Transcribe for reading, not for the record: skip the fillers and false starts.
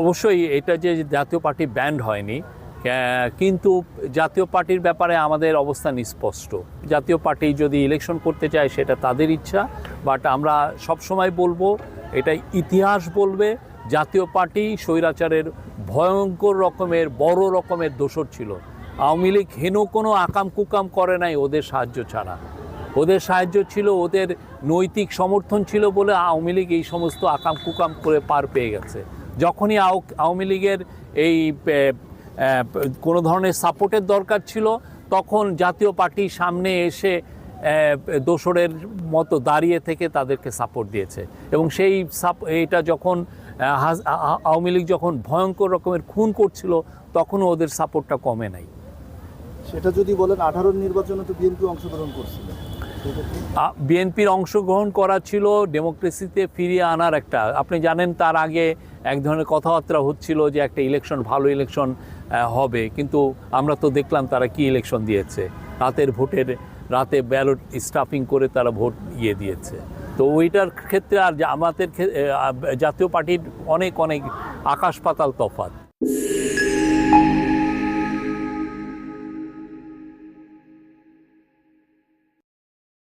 অবশ্যই এটা যে জাতীয় পার্টি ব্যান্ড হয়নি, কিন্তু জাতীয় পার্টির ব্যাপারে আমাদের অবস্থান স্পষ্ট। জাতীয় পার্টি যদি ইলেকশন করতে চায় সেটা তাদের ইচ্ছা, বাট আমরা সবসময় বলবো, এটা ইতিহাস বলবে, জাতীয় পার্টি স্বৈরাচারের ভয়ঙ্কর রকমের বড় রকমের দোসর ছিল। আওয়ামী লীগ হেন কোনো আকাম কুকাম করে নাই ওদের সাহায্য ছাড়া। ওদের সাহায্য ছিল, ওদের নৈতিক সমর্থন ছিল বলে আওয়ামী লীগ এই সমস্ত আকাম কুকাম করে পার পেয়ে গেছে। যখনই আওয়ামী লীগের এই কোনো ধরনের সাপোর্টের দরকার ছিল, তখন জাতীয় পার্টি সামনে এসে দোসরের মতো দাঁড়িয়ে থেকে তাদেরকে সাপোর্ট দিয়েছে। এবং সেই এইটা যখন আওয়ামী লীগ যখন ভয়ঙ্কর রকমের খুন করছিল, তখনও ওদের সাপোর্টটা কমে নাই। সেটা যদি বলেন, 18 নির্বাচনে তো বিএনপি অংশগ্রহণ করছিল। বিএনপির অংশগ্রহণ করা ছিল ডেমোক্রেসিতে ফিরিয়ে আনার একটা, আপনি জানেন তার আগে এক ধরনের কথাবার্তা হচ্ছিল যে একটা ইলেকশন, ভালো ইলেকশন হবে, কিন্তু আমরা তো দেখলাম তারা কি ইলেকশন দিয়েছে। রাতে ব্যালট স্টাফিং করে তারা ভোট দিয়েছে। তো ওইটার ক্ষেত্রে আর আমাদের জাতীয় পার্টির অনেক আকাশ পাতাল তফাৎ।